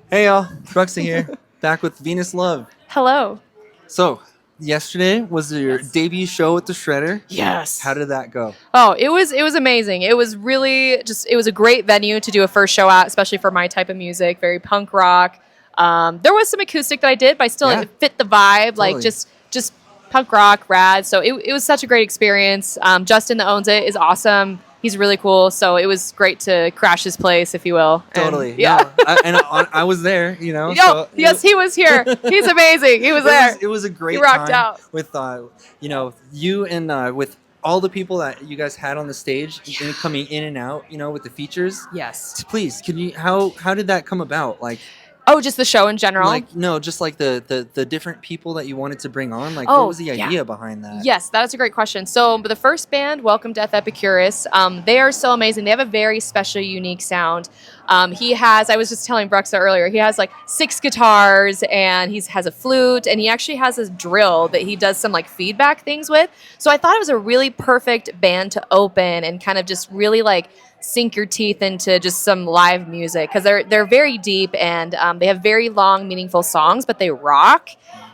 Hey y'all, Bruxa here, back with Venus Love. Hello. So, yesterday was your Yes. debut show at the Shredder. How Yes. did that go? Oh, it was amazing. It was really just it was a great venue to do a first show at, especially for my type of music, very punk rock. There was some acoustic that I did, but I still Yeah, it fit the vibe, like totally. just punk rock, rad. So it was such a great experience. Justin that owns it is awesome. He's really cool. So it was great to crash his place, if you will. And Totally. yeah. No, I was there, Yo, so yes, he was here. He's amazing. He was there. it was a He great rocked time out. with you and with all the people that you guys had on the stage and coming in and out, with the features. Yes. Please, can you how did that come about? Oh, just the show in general. No, just like the different people that you wanted to bring on. Like, what Oh, was the yeah. idea behind that? Yes, that is a great question. So, the first band, Welcome Death Epicurus, they are so amazing. They have a very special, unique sound. He has, I was just telling Bruxa earlier, he has like 6 guitars and he has a flute and he actually has a drill that he does some like feedback things with. So, I thought it was a really perfect band to open and kind of just really like sink your teeth into just some live music because they're very deep and they have very long, meaningful songs, but they rock.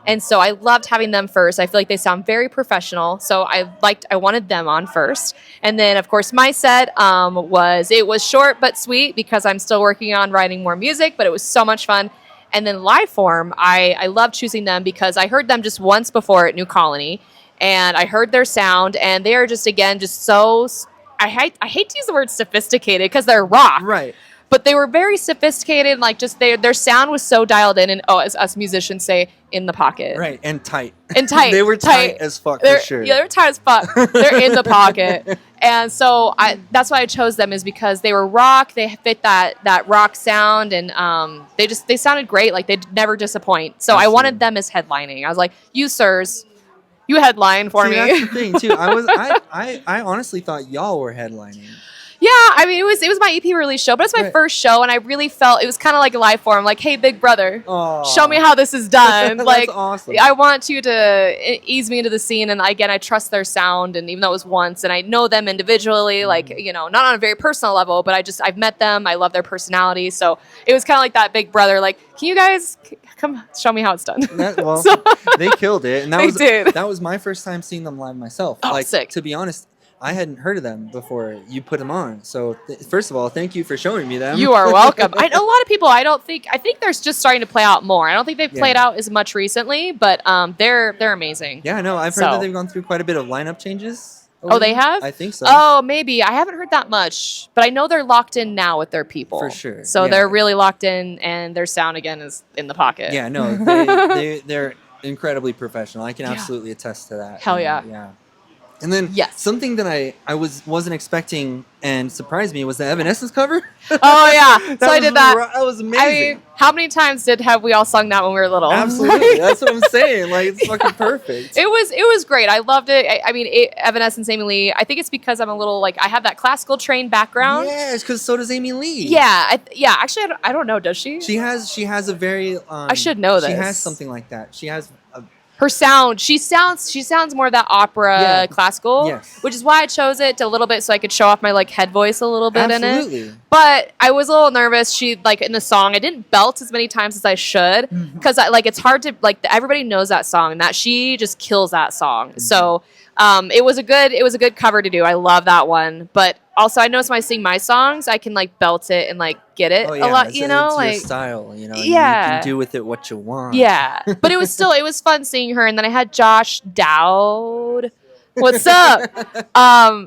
And so I loved having them first. I feel like they sound very professional. So I wanted them on first. And then of course my set was short but sweet because I'm still working on writing more music, but it was so much fun. And then live form, I love choosing them because I heard them just once before at New Colony and I heard their sound and they are just again just so I hate to use the word sophisticated because they're rock, Right. but they were very sophisticated. Like just their sound was so dialed in, and as us musicians say, in the pocket, Right, and tight. and tight. They were tight as fuck They're, for sure. Yeah, they're tight as fuck. They're in the pocket, and so that's why I chose them is because they were rock. They fit that rock sound, and they sounded great. Like they'd never disappoint. So I wanted them as headlining. I was like, you sirs. You headline for See, me. that's the thing too. I honestly thought y'all were headlining. Yeah, I mean it was my EP release show, but it's my Right. first show, and I really felt it was kind of like a live form. Like, hey, big brother, Aw. show me how this is done. That's Like, awesome. I want you to ease me into the scene, and again, I trust their sound, and even though it was once, and I know them individually, like not on a very personal level, but I've met them. I love their personality, so it was kind of like that big brother. Like, can you guys come show me how it's done? Well, So- they killed it, and They did. that was my first time seeing them live myself. Oh, sick. To be honest, I hadn't heard of them before you put them on. So first of all, thank you for showing me them. You are welcome. I know a lot of people. I think they're just starting to play out more. I don't think they've played out as much recently, but they're amazing. Yeah, no, I've heard that they've gone through quite a bit of lineup changes. Oh, they have? I think so. Oh, maybe. I haven't heard that much, but I know they're locked in now with their people. For sure, So yeah. they're really locked in, and their sound again is in the pocket. Yeah, no, they're incredibly professional. I can absolutely attest to that. Hell yeah. Yeah. And then something that I wasn't expecting and surprised me was the Evanescence cover. Oh yeah, so I did that. That was amazing. I mean, how many times have we all sung that when we were little? Absolutely, that's what I'm saying. Like, it's fucking perfect. It was great. I loved it. I mean, Evanescence, Amy Lee. I think it's because I'm a little like I have that classical trained background. Yeah, it's because so does Amy Lee. Yeah, Actually, I don't know. Does she? She has a very. I should know this. She has something like that. She has. Her sound, she sounds more that opera classical, which is why I chose it a little bit so I could show off my like head voice a little bit in it. But I was a little nervous. She like in the song, I didn't belt as many times as I should because it's hard to like everybody knows that song and that she just kills that song. So it was a good cover to do. I love that one, but also I notice when I sing my songs, I can like belt it and like get it a lot. It's like your style. You yeah, you can do with it what you want. Yeah, but it was fun seeing her, and then I had Josh Dowd. What's up,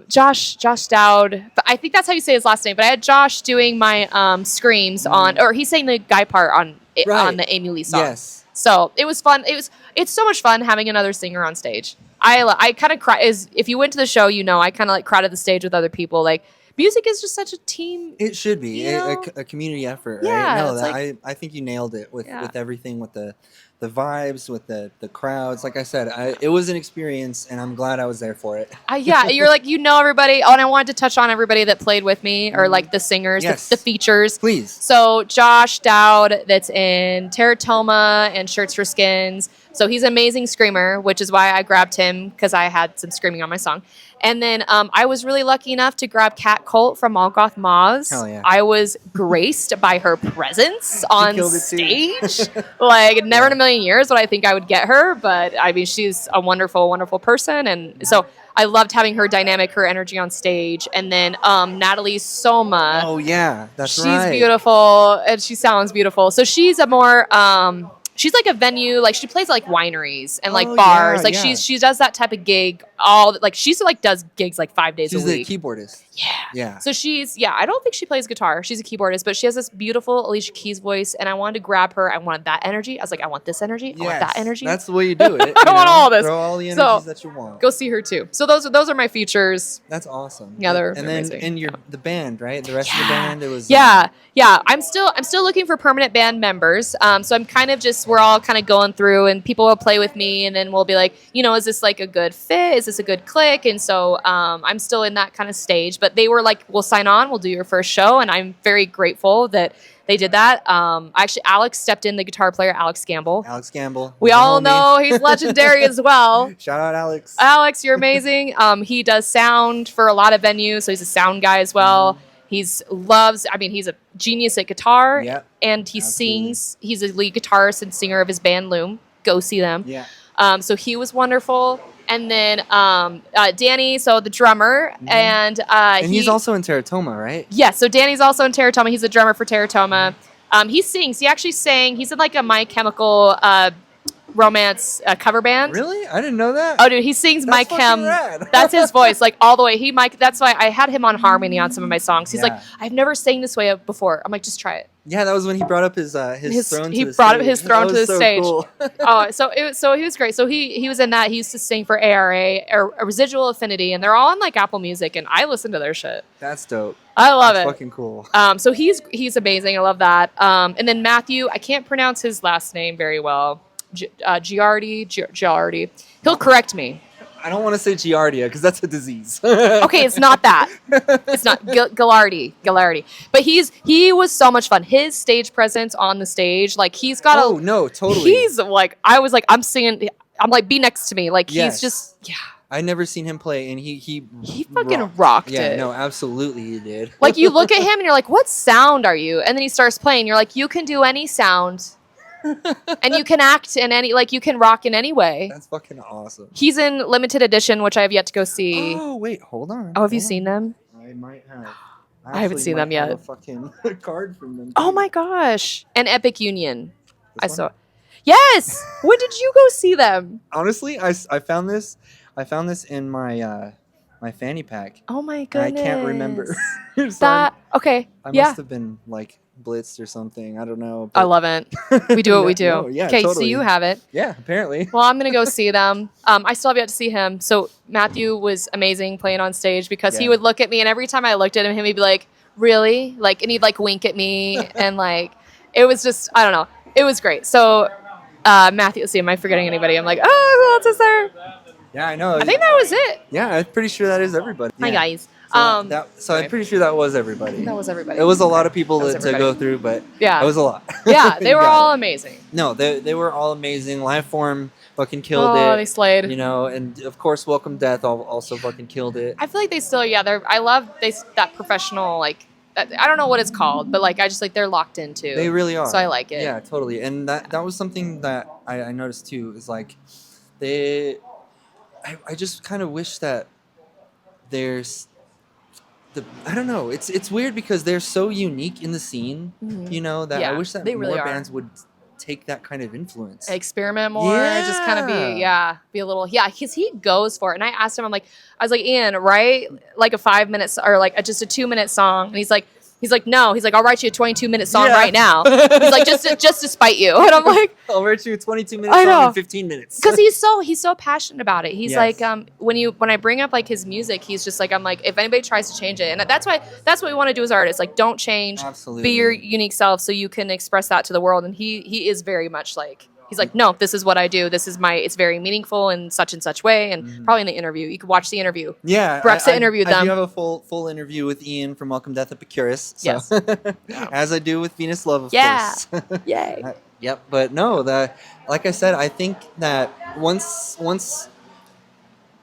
Josh Dowd? I think that's how you say his last name. But I had Josh doing my screams on, or he's saying the guy part on the Amy Lee song. Yes. So it was fun. It's so much fun having another singer on stage. I kind of cry. If you went to the show, I kind of like crowded the stage with other people. Like music is just such a team. It should be a community effort. Yeah, Right? No, I think you nailed it with everything with the the vibes with the crowds. Like I said, it was an experience, and I'm glad I was there for it. Yeah, you're like, everybody. Oh, and I wanted to touch on everybody that played with me, or like the singers, Yes. the features. Please. So Josh Dowd, that's in Teratoma and Shirts for Skins. So he's an amazing screamer, which is why I grabbed him, because I had some screaming on my song. And then I was really lucky enough to grab Cat Colt from Molgoth Moz. Hell yeah. I was graced by her presence on killed it too. stage. Like, never in a million years would I think I would get her, but I mean, she's a wonderful, wonderful person. And so I loved having her dynamic, her energy on stage. And then Natalie Soma. Oh yeah, that's right. She's beautiful, and she sounds beautiful. So she's a more she's like a venue, like she plays like wineries and like bars. Yeah, like yeah. she does that type of gig she's like does gigs like 5 days She's a week. the keyboardist. Yeah. Yeah. So I don't think she plays guitar. She's a keyboardist, but she has this beautiful Alicia Keys voice, and I wanted to grab her. I wanted that energy. I was like, I want this energy. I want that energy. That's the way you do it. I want all this. Throw all the energies that you want. Go see her too. So those are my features. That's awesome. Yeah, they're and amazing. then the band, right? The rest of the band, it was Yeah. I'm still looking for permanent band members. So I'm kind of we're all kind of going through, and people will play with me, and then we'll be like, is this like a good fit? Is this a good click? And so I'm still in that kind of stage. But they were like, we'll sign on, we'll do your first show, and I'm very grateful that they did that. Actually, Alex stepped in, the guitar player, Alex Gamble. We all know he's legendary as well. Shout out, Alex. Alex, you're amazing. He does sound for a lot of venues, so he's a sound guy as well. He's a genius at guitar, and he sings. He's a lead guitarist and singer of his band Loom. Go see them. Yeah. So he was wonderful. And then Danny, so the drummer, and he's also in Teratoma, right? Yeah, so Danny's also in Teratoma. He's a drummer for Teratoma. He sings. He actually sang. He's in like a My Chemical Romance cover band. Really? I didn't know that. Oh, dude, he sings My Chem. That's his voice, like all the way. That's why I had him on harmony on some of my songs. He's like, I've never sang this way before. I'm like, just try it. Yeah, that was when he brought up his throne. He brought up his throne to the stage. Cool. So he was great. So he was in that. He used to sing for ARA, or a Residual Affinity, and they're all on like Apple Music, and I listen to their shit. That's dope. I love it. Fucking cool. So he's amazing. I love that. And then Matthew, I can't pronounce his last name very well. Giardi. He'll correct me. I don't want to say Giardia because that's a disease. Okay, it's not that. It's not Gilardi. But he was so much fun. His stage presence on the stage, like he's got totally. He's like, I was like, I'm singing. I'm like, be next to me. Like he's just I never seen him play, and he fucking rocked it. Yeah, no, absolutely he did. Like you look at him and you're like, what sound are you? And then he starts playing. You're like, you can do any sound. And you can act in any, like you can rock in any way. That's fucking awesome. He's in limited edition, which I have yet to go see. Oh wait, hold on. Oh, have you seen them? I might have. I haven't seen them yet. A fucking card from them. Oh my gosh! And Epic Union. I saw. Yes. When did you go see them? Honestly, I found this. I found this in my my fanny pack. Oh my goodness! I can't remember. That okay? I must have been like blitzed or something. I don't know. I love it. We do what we do. Okay, totally. so you have it. Yeah, apparently. Well, I'm gonna go see them. I still have yet to see him. So Matthew was amazing playing on stage because he would look at me, and every time I looked at him, he'd be like, "Really?" Like, and he'd like wink at me, and like, it was just, I don't know, it was great. So Matthew, let's see, am I forgetting anybody? I'm like, oh, who else is there? Yeah, I know. I think that was it. Yeah, I'm pretty sure that is everybody. Hi guys. So I'm pretty sure that was everybody. That was everybody. It was a lot of people to go through, but it was a lot. Yeah, they were all amazing. No, they were all amazing. Liveform fucking killed it. Oh, they slayed. You know, and of course, Welcome Death also fucking killed it. I feel like they still, I love that professional, like, I don't know what it's called, but like I just like they're locked into. They really are. So I like it. Yeah, totally. And that was something that I noticed too. Is like I just kind of wish that there's I don't know. It's weird because they're so unique in the scene. Mm-hmm. You know that I wish that more bands would take that kind of influence, experiment more, just kind of be a little because he goes for it. And I asked him, I was like, Ian, write like a 5 minutes or like just a 2-minute song, and he's like, no. He's like, I'll write you a 22-minute song right now. He's like, just to spite you. And I'm like, I'll write you a 22-minute song in 15 minutes. Because he's so passionate about it. He's like, when I bring up like his music, he's just like, I'm like, if anybody tries to change it, and that's what we want to do as artists. Like, don't change. Absolutely. Be your unique self so you can express that to the world. And he is very much like He's like, no, this is what I do. It's very meaningful in such and such way. And probably in the interview, you could watch the interview. Yeah. Bruxa interviewed them. I do have a full interview with Ian from Welcome Death Epicurus. So. Yes. As I do with Venus Love, of course. Yay. Yep. But no, like I said, I think that once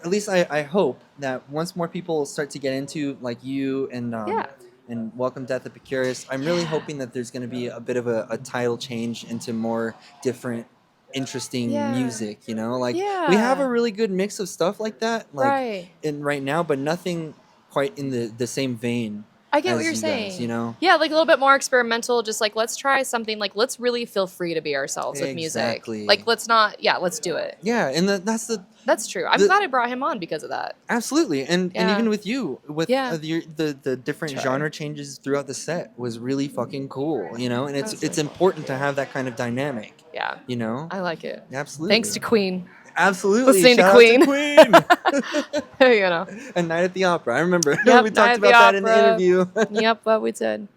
at least I hope that once more people start to get into like you and Welcome Death Epicurus, I'm really hoping that there's going to be a bit of a title change into more different, interesting music. You know, like we have a really good mix of stuff like that, like right now, but nothing quite in the same vein. I get what you're saying. Guys, you know? Yeah, like a little bit more experimental. Just like let's try something. Like let's really feel free to be ourselves with music. Like let's not. Yeah, let's do it. Yeah, and that's true. I'm glad I brought him on because of that. Absolutely, and even with you, with the different genre changes throughout the set was really fucking cool. You know, and it's important to have that kind of dynamic. Yeah, you know, I like it. Absolutely. Thanks to Queen. Absolutely. Listening to Queen. You know. A Night at the Opera. I remember. We talked about that in the interview. Yep, what we did.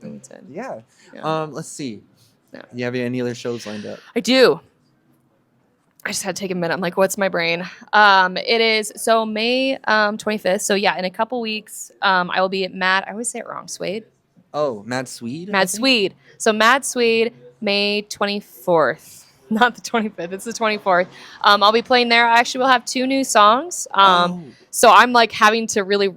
Yeah. Let's see. Yeah. Do you have any other shows lined up? I do. I just had to take a minute. I'm like, what's my brain? It is May 25th. So yeah, in a couple weeks, I will be at I always say it wrong. Swede. Oh, Mad Swede. Mad Swede. So Mad Swede, May 24th. Not the 25th. It's the 24th. I'll be playing there. I actually will have 2 new songs. So I'm like having to really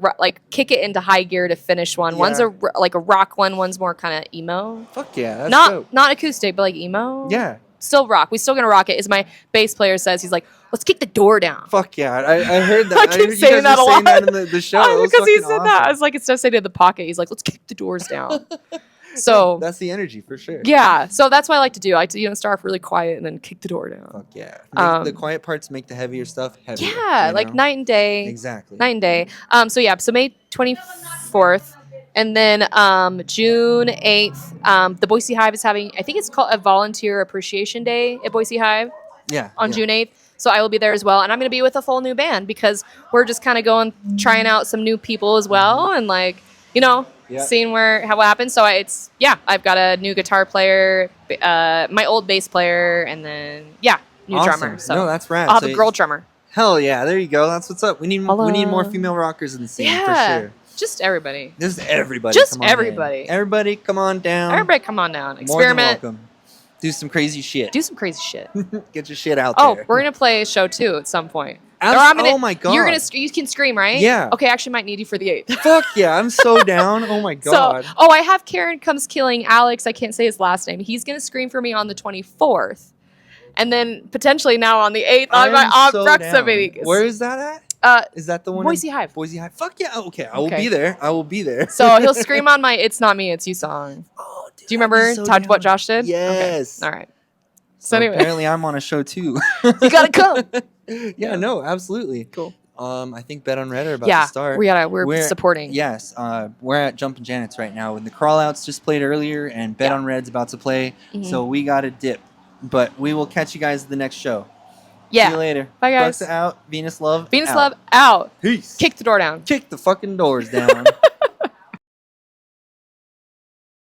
kick it into high gear to finish one. Yeah. One's a rock one. One's more kind of emo. Fuck yeah. That's dope. Not acoustic, but like emo. Yeah. Still rock. We still gonna rock it. As my bass player says, he's like, let's kick the door down. Fuck yeah. I heard that. I keep saying that a lot. Saying that in the show. Because he said that. I was like, instead of saying it in the pocket, he's like, let's kick the doors down. So that's the energy for sure. Yeah. So that's what I like to do. I like to start off really quiet and then kick the door down. Fuck yeah. The quiet parts make the heavier stuff heavier. Yeah, like night and day. Exactly. Night and day. So May 24th. And then June 8th, the Boise Hive is having, I think it's called a Volunteer Appreciation Day at Boise Hive. Yeah. On June 8th. So I will be there as well. And I'm going to be with a full new band because we're just kind of trying out some new people as well. And seeing what happens. So I've got a new guitar player, my old bass player, and then new drummer. So no, that's rad. I'll have a girl drummer. Hell yeah, there you go. That's what's up. We need more female rockers in the scene for sure. Just everybody. Just everybody. Everybody. Everybody, come on down. Everybody, come on down. Experiment. More than welcome. Do some crazy shit. Get your shit out there. Oh, we're gonna play a show too at some point. Oh my god! You can scream, right? Yeah. Okay, I actually might need you for the 8th. Fuck yeah! I'm so down. Oh my god. So, I have Karen Comes Killing Alex. I can't say his last name. He's gonna scream for me on the 24th, and then potentially now on the 8th on Bruxa Vegas. Where is that at? Is that the one? Boise Hive. Boise Hive. Fuck yeah! Okay, I will be there. I will be there. So he'll scream on my "It's Not Me, It's You" song. Oh, dude, do you remember what Josh did? Yes. Okay. All right. So anyway, apparently I'm on a show too. You gotta come. Yeah, no, absolutely. Cool. I think Bet on Red are about to start. We're supporting. Yes, we're at Jumpin' Janet's right now, and the Crawlouts just played earlier, and Bet on Red's about to play. Mm-hmm. So we got to dip, but we will catch you guys at the next show. Yeah. See you later. Bye guys. Bruxa out. Venus Love. Love out. Peace. Kick the door down. Kick the fucking doors down.